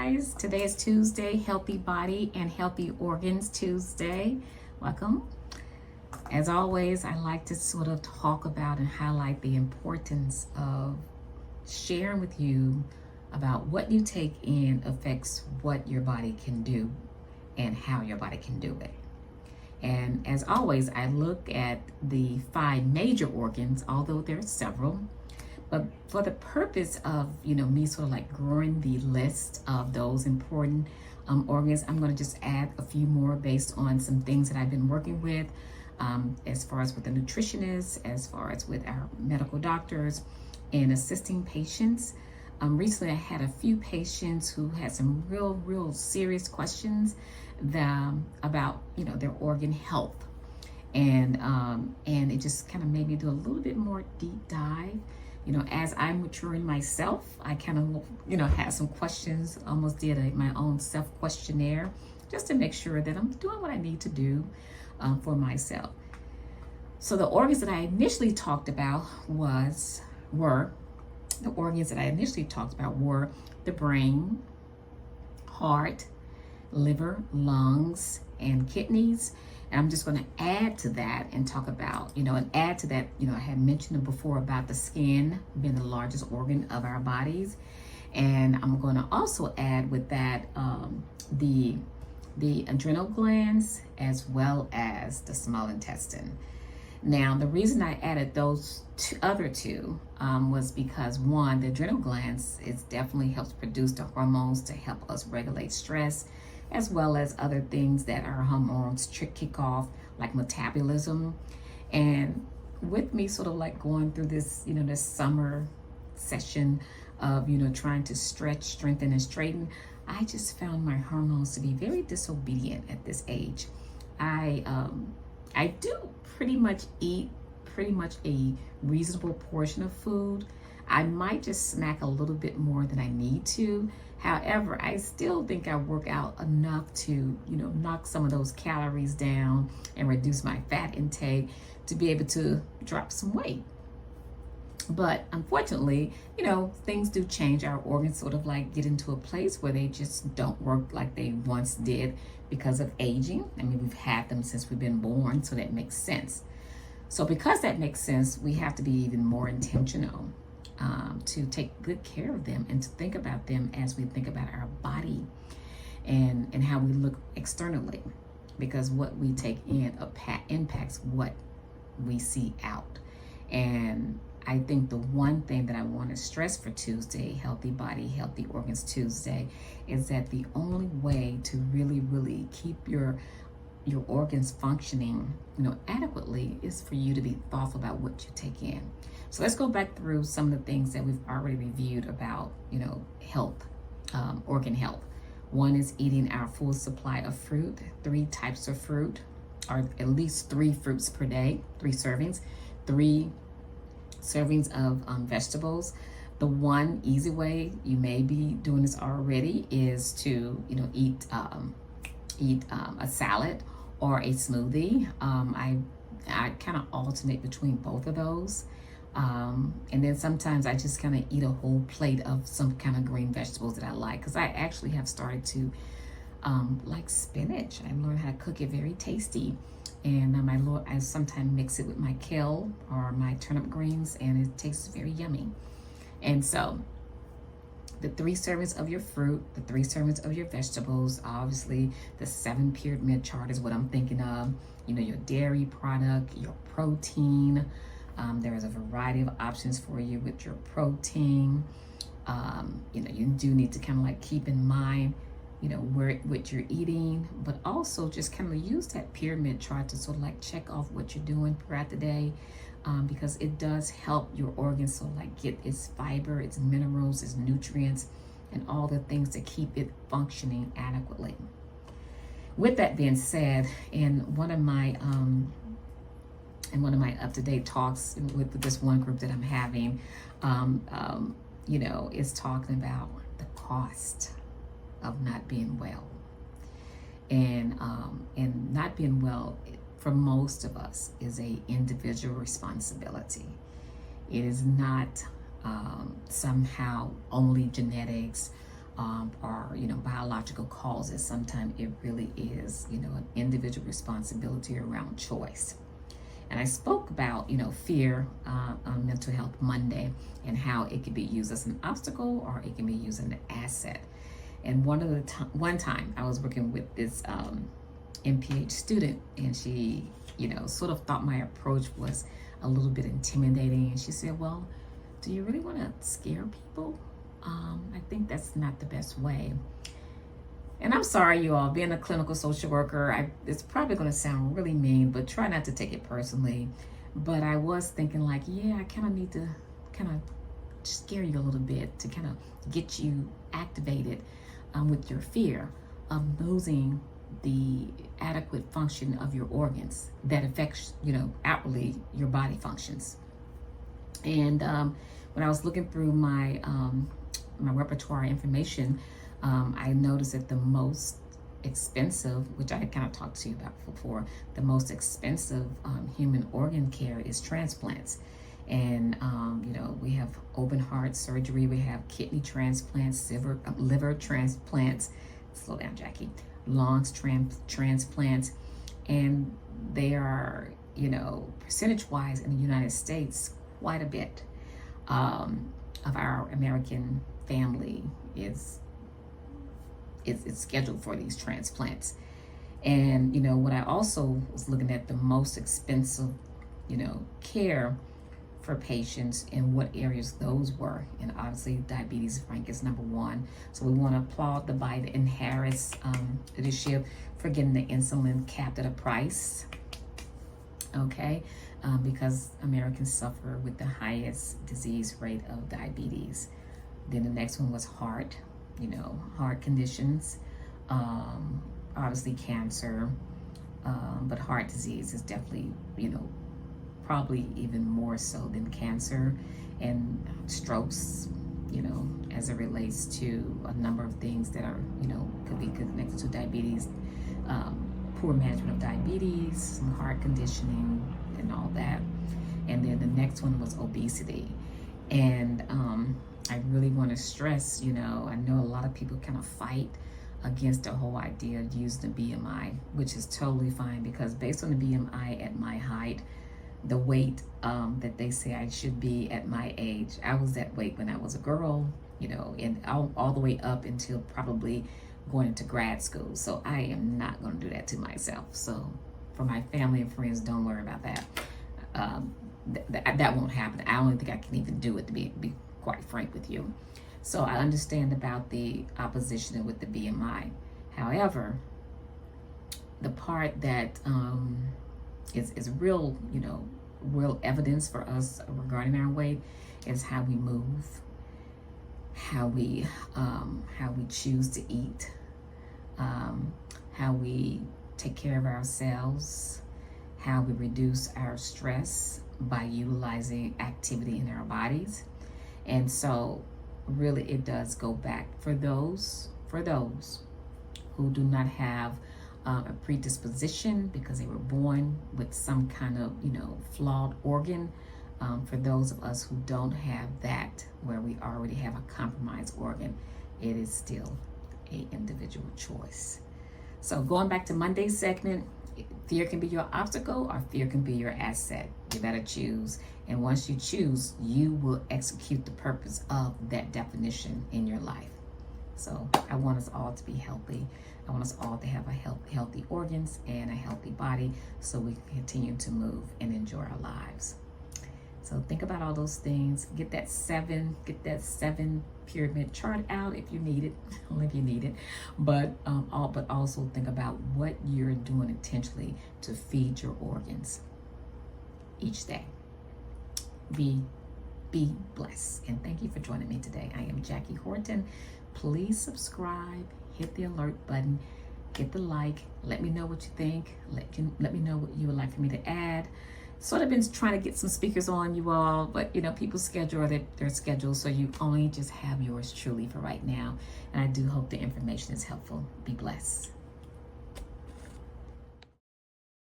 guys. Today is Tuesday, Healthy Body and Healthy Organs Tuesday. Welcome. As always, I like to sort of talk about and highlight the importance of sharing with you about what you take in affects what your body can do and how your body can do it. And as always, I look at the 5 major organs, although there are several. But for the purpose of, me sort of like growing the list of those important organs, I'm going to just add a few more based on some things that I've been working with, as far as with the nutritionists, as far as with our medical doctors and assisting patients. Recently, I had a few patients who had some real serious questions about, their organ health. And it just kind of made me do a little bit more deep dive. As I'm maturing myself, I kind of, had some questions, almost did my own self-questionnaire just to make sure that I'm doing what I need to do for myself. So the organs that I initially talked about were the brain, heart, liver, lungs, and kidneys. And I'm just going to add to that and talk about, I had mentioned before about the skin being the largest organ of our bodies. And I'm going to also add with that the adrenal glands as well as the small intestine. Now, the reason I added those other two was because one, the adrenal glands, it definitely helps produce the hormones to help us regulate stress, as well as other things that our hormones kick off, like metabolism. And with me sort of like going through this, this summer session of, trying to stretch, strengthen, and straighten, I just found my hormones to be very disobedient at this age. I do pretty much eat a reasonable portion of food. I might just snack a little bit more than I need to. However, I still think I work out enough to, knock some of those calories down and reduce my fat intake to be able to drop some weight. But unfortunately, things do change. Our organs sort of like get into a place where they just don't work like they once did because of aging. I mean, we've had them since we've been born, so that makes sense. So because that makes sense, we have to be even more intentional to take good care of them and to think about them as we think about our body and how we look externally, because what we take in impacts what we see out. And I think the one thing that I want to stress for Tuesday, Healthy Body, Healthy Organs Tuesday, is that the only way to really keep your organs functioning, adequately is for you to be thoughtful about what you take in. So let's go back through some of the things that we've already reviewed about, health, organ health. One is eating our full supply of fruit, 3 types of fruit, or at least 3 fruits per day, 3 servings, 3 servings of vegetables. The one easy way, you may be doing this already, is to, eat a salad or a smoothie. I kind of alternate between both of those. And then sometimes I just kind of eat a whole plate of some kind of green vegetables that I like, because I actually have started to like spinach. I learned how to cook it very tasty. And I sometimes mix it with my kale or my turnip greens, and it tastes very yummy. And so the 3 servings of your fruit, the 3 servings of your vegetables, obviously the 7 pyramid chart is what I'm thinking of. Your dairy product, your protein. There is a variety of options for you with your protein. You do need to kind of like keep in mind, what you're eating, but also just kind of use that pyramid chart to sort of like check off what you're doing throughout the day, because it does help your organs so like get its fiber, its minerals, its nutrients, and all the things to keep it functioning adequately. With that being said, in one of my up-to-date talks with this one group that I'm having, is talking about the cost of not being well. And not being well for most of us is a individual responsibility. It is not somehow only genetics. or biological causes. Sometimes it really is an individual responsibility around choice. And I spoke about fear on Mental Health Monday, and how it can be used as an obstacle or it can be used as an asset. And one time I was working with this MPH student, and she sort of thought my approach was a little bit intimidating, and she said, well, do you really want to scare people? I think that's not the best way. And I'm sorry, you all, being a clinical social worker, it's probably going to sound really mean, but try not to take it personally. But I was thinking like, yeah, I kind of need to kind of scare you a little bit to kind of get you activated with your fear of losing the adequate function of your organs that affects, outwardly your body functions. And when I was looking through my repertoire information, I noticed that the most expensive, which I kind of talked to you about before, the most expensive human organ care is transplants. And we have open heart surgery, we have kidney transplants, liver transplants, slow down, Jackie, lungs transplants, and they are, percentage-wise in the United States, quite a bit of our American family is scheduled for these transplants. And what I also was looking at, the most expensive care for patients and what areas those were, and obviously diabetes rank is number one. So we want to applaud the Biden and Harris leadership for getting the insulin capped at a price, okay, because Americans suffer with the highest disease rate of diabetes. Then the next one was heart conditions, obviously cancer, but heart disease is definitely, probably even more so than cancer, and strokes, as it relates to a number of things that are, could be connected to diabetes, poor management of diabetes, some heart conditioning and all that. And then the next one was obesity. And I really want to stress, I know a lot of people kind of fight against the whole idea of using the BMI, which is totally fine, because based on the BMI at my height, the weight that they say I should be at my age, I was that weight when I was a girl, and all the way up until probably going into grad school. So I am not going to do that to myself. So for my family and friends, don't worry about that. That won't happen. I don't think I can even do it, to be quite frank with you. So I understand about the opposition with the BMI. However, the part that is real, real evidence for us regarding our weight is how we move, how we choose to eat, how we take care of ourselves, how we reduce our stress by utilizing activity in our bodies. And so really it does go back for those who do not have a predisposition because they were born with some kind of flawed organ. For those of us who don't have that, where we already have a compromised organ, it is still an individual choice. So going back to Monday's segment, fear can be your obstacle or fear can be your asset. You better choose. And once you choose, you will execute the purpose of that definition in your life. So I want us all to be healthy. I want us all to have healthy organs and a healthy body so we can continue to move and enjoy our lives. So think about all those things. Get that seven pyramid chart out if you need it, only if you need it. But also think about what you're doing intentionally to feed your organs each day. Be blessed. And thank you for joining me today. I am Jackie Horton. Please subscribe, hit the alert button, hit the like, let me know what you think, let me know what you would like for me to add. Sort of been trying to get some speakers on, you all, but people's schedule their schedule, so you only just have yours truly for right now. And I do hope the information is helpful. Be blessed.